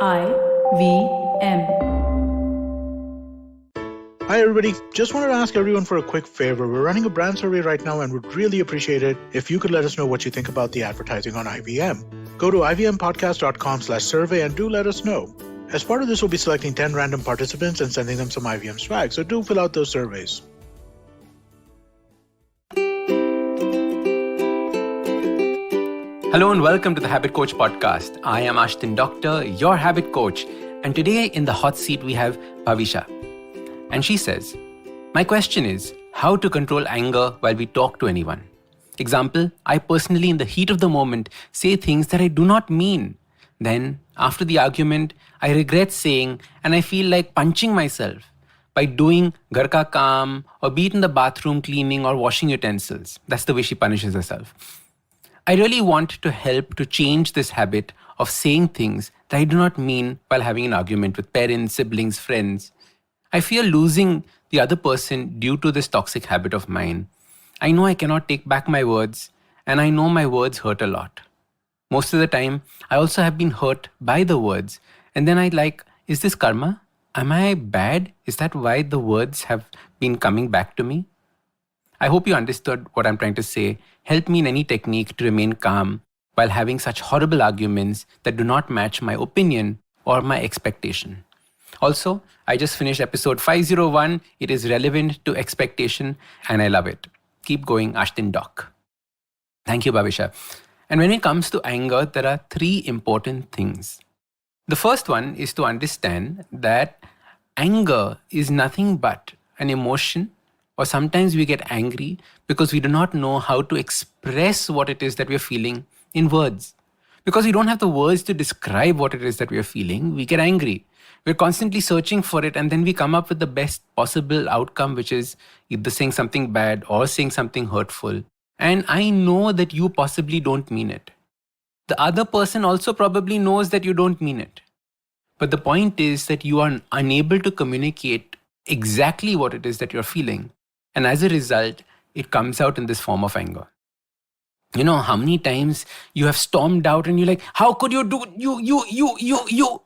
IVM. Hi, everybody. Just wanted to ask everyone for a quick favor. We're running a brand survey right now and would really appreciate it if you could let us know what you think about the advertising on IVM. Go to ivmpodcast.com/survey and do let us know. As part of this, we'll be selecting 10 random participants and sending them some IVM swag, so do fill out those surveys. Hello and welcome to the Habit Coach podcast. I am Ashdin Doctor, your habit coach. And today in the hot seat, we have Bhavisha. And she says, my question is how to control anger while we talk to anyone. Example, I personally in the heat of the moment say things that I do not mean. Then after the argument, I regret saying and I feel like punching myself by doing ghar ka kaam or be it in the bathroom cleaning or washing utensils. That's the way she punishes herself. I really want to help to change this habit of saying things that I do not mean while having an argument with parents, siblings, friends. I fear losing the other person due to this toxic habit of mine. I know I cannot take back my words, and I know my words hurt a lot. Most of the time, I also have been hurt by the words, and then is this karma? Am I bad? Is that why the words have been coming back to me? I hope you understood what I'm trying to say. Help me in any technique to remain calm while having such horrible arguments that do not match my opinion or my expectation. Also, I just finished episode 501. It is relevant to expectation and I love it. Keep going, Ashdin Doc. Thank you, Bhavisha. And when it comes to anger, there are three important things. The first one is to understand that anger is nothing but an emotion, or sometimes we get angry because we do not know how to express what it is that we are feeling in words. Because we don't have the words to describe what it is that we are feeling, we get angry. We're constantly searching for it and then we come up with the best possible outcome, which is either saying something bad or saying something hurtful. And I know that you possibly don't mean it. The other person also probably knows that you don't mean it. But the point is that you are unable to communicate exactly what it is that you're feeling. And as a result, it comes out in this form of anger. You know how many times you have stormed out and you're like, how could you do you?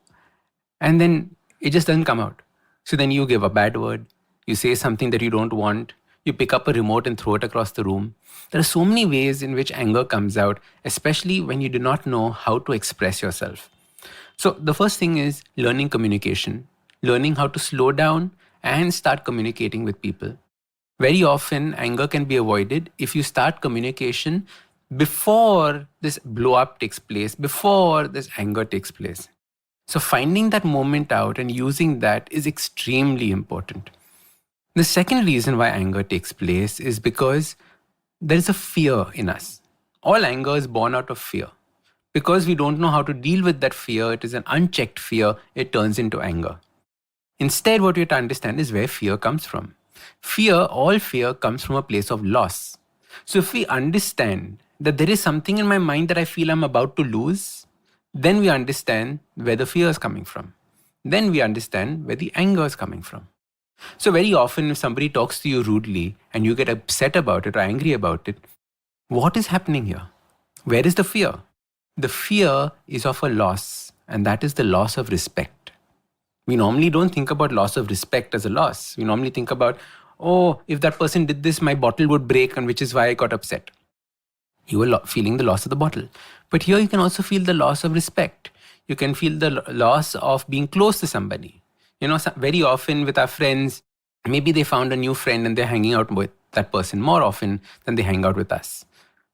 And then it just doesn't come out. So then you give a bad word. You say something that you don't want. You pick up a remote and throw it across the room. There are so many ways in which anger comes out, especially when you do not know how to express yourself. So the first thing is learning communication, learning how to slow down and start communicating with people. Very often, anger can be avoided if you start communication before this blow up takes place, before this anger takes place. So finding that moment out and using that is extremely important. The second reason why anger takes place is because there is a fear in us. All anger is born out of fear. Because we don't know how to deal with that fear, it is an unchecked fear, it turns into anger. Instead, what we have to understand is where fear comes from. All fear comes from a place of loss. So if we understand that there is something in my mind that I feel I'm about to lose, then we understand where the fear is coming from. Then we understand where the anger is coming from. So very often if somebody talks to you rudely and you get upset about it or angry about it, what is happening here? Where is the fear? The fear is of a loss, and that is the loss of respect. We normally don't think about loss of respect as a loss. We normally think about, if that person did this, my bottle would break, and which is why I got upset. You were feeling the loss of the bottle. But here you can also feel the loss of respect. You can feel the loss of being close to somebody. You know, very often with our friends, maybe they found a new friend and they're hanging out with that person more often than they hang out with us.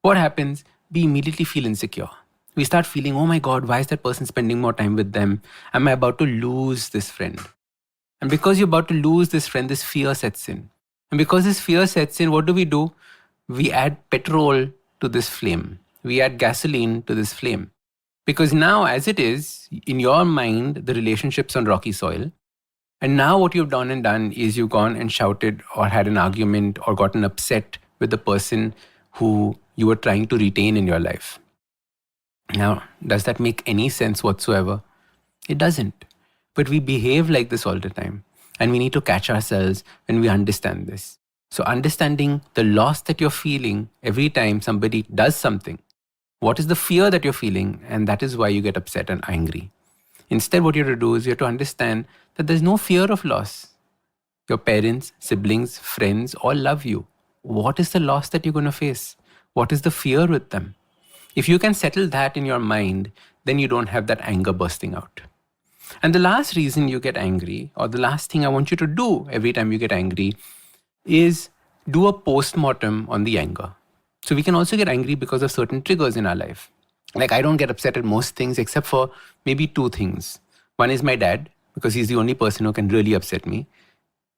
What happens? We immediately feel insecure. We start feeling, oh my God, why is that person spending more time with them? Am I about to lose this friend? And because you're about to lose this friend, this fear sets in. And because this fear sets in, what do? We add petrol to this flame. We add gasoline to this flame. Because now, as it is, in your mind, the relationship's on rocky soil. And now what you've done is you've gone and shouted or had an argument or gotten upset with the person who you were trying to retain in your life. Now, does that make any sense whatsoever? It doesn't. But we behave like this all the time. And we need to catch ourselves when we understand this. So understanding the loss that you're feeling every time somebody does something. What is the fear that you're feeling? And that is why you get upset and angry. Instead, what you have to do is you have to understand that there's no fear of loss. Your parents, siblings, friends all love you. What is the loss that you're going to face? What is the fear with them? If you can settle that in your mind, then you don't have that anger bursting out. And the last reason you get angry, or the last thing I want you to do every time you get angry, is do a post-mortem on the anger. So we can also get angry because of certain triggers in our life. Like, I don't get upset at most things except for maybe two things. One is my dad, because he's the only person who can really upset me.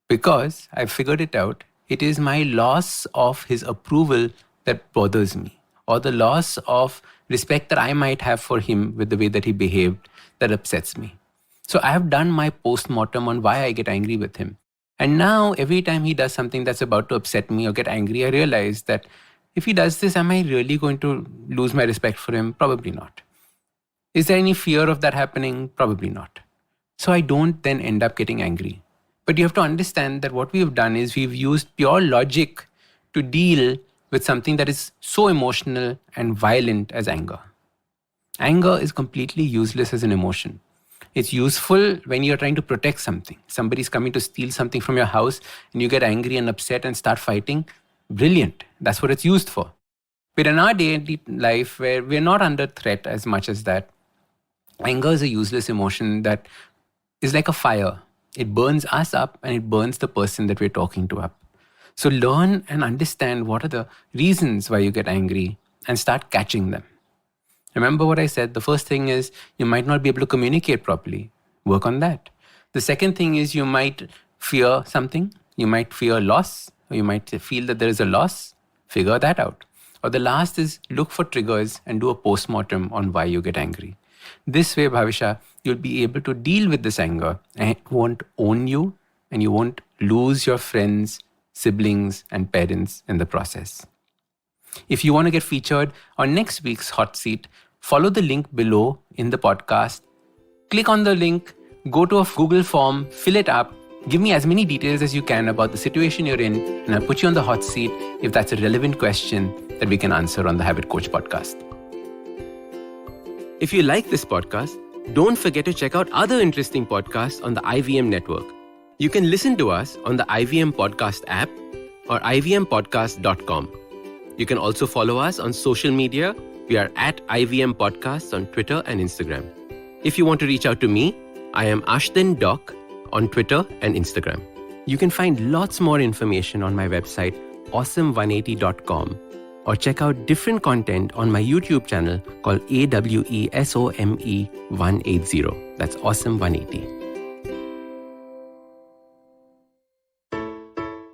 Because I've figured it out, it is my loss of his approval that bothers me, or the loss of respect that I might have for him with the way that he behaved that upsets me. So I have done my post-mortem on why I get angry with him. And now every time he does something that's about to upset me or get angry, I realize that if he does this, am I really going to lose my respect for him? Probably not. Is there any fear of that happening? Probably not. So I don't then end up getting angry. But you have to understand that what we've done is we've used pure logic to deal with something that is so emotional and violent as anger. Anger is completely useless as an emotion. It's useful when you're trying to protect something. Somebody's coming to steal something from your house and you get angry and upset and start fighting. Brilliant. That's what it's used for. But in our daily life, where we're not under threat as much as that, anger is a useless emotion that is like a fire. It burns us up and it burns the person that we're talking to up. So learn and understand what are the reasons why you get angry and start catching them. Remember what I said, the first thing is you might not be able to communicate properly. Work on that. The second thing is you might fear something. You might fear loss, or you might feel that there is a loss. Figure that out. Or the last is look for triggers and do a post-mortem on why you get angry. This way, Bhavisha, you'll be able to deal with this anger and it won't own you and you won't lose your friends, siblings, and parents in the process. If you want to get featured on next week's Hot Seat, follow the link below in the podcast. Click on the link, go to a Google form, fill it up, give me as many details as you can about the situation you're in, and I'll put you on the hot seat if that's a relevant question that we can answer on the Habit Coach podcast. If you like this podcast, don't forget to check out other interesting podcasts on the IVM network. You can listen to us on the IVM Podcast app or ivmpodcast.com. You can also follow us on social media. We are at IVM Podcasts on Twitter and Instagram. If you want to reach out to me, I am Ashdin Doc on Twitter and Instagram. You can find lots more information on my website, awesome180.com, or check out different content on my YouTube channel called AWESOME 180. That's Awesome 180.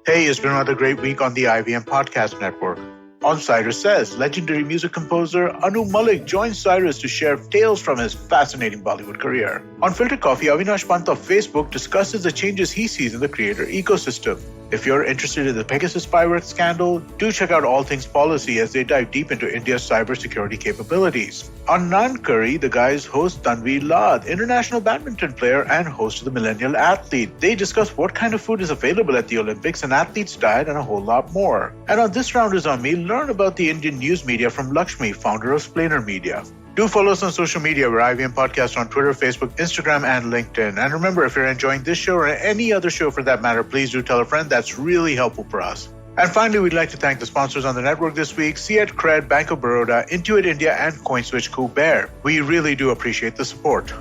Hey, it's been another great week on the IVM Podcast Network. On Cyrus Says, legendary music composer Anu Malik joins Cyrus to share tales from his fascinating Bollywood career. On Filter Coffee, Avinash Pant of Facebook discusses the changes he sees in the creator ecosystem. If you're interested in the Pegasus spyware scandal, do check out All Things Policy as they dive deep into India's cybersecurity capabilities. On Nan Curry, the guys host Tanveer Lad, international badminton player and host of the Millennial Athlete. They discuss what kind of food is available at the Olympics, an athlete's diet, and a whole lot more. And on This Round Is On Me, learn about the Indian news media from Lakshmi, founder of Splainer Media. Do follow us on social media. We're IVM Podcast on Twitter, Facebook, Instagram, and LinkedIn. And remember, if you're enjoying this show or any other show for that matter, please do tell a friend. That's really helpful for us. And finally, we'd like to thank the sponsors on the network this week, Siet Cred, Bank of Baroda, Intuit India, and CoinSwitch Kuber. We really do appreciate the support.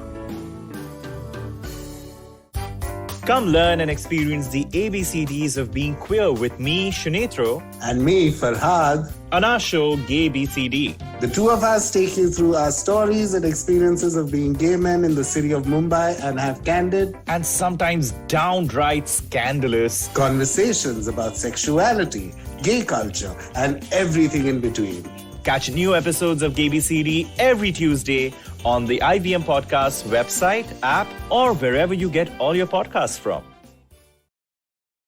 Come learn and experience the ABCDs of being queer with me, Shunetro, and me, Farhad, on our show, Gay BCD. The two of us take you through our stories and experiences of being gay men in the city of Mumbai and have candid and sometimes downright scandalous conversations about sexuality, gay culture, and everything in between. Catch new episodes of Gay BCD every Tuesday on the IVM Podcast website, app, or wherever you get all your podcasts from.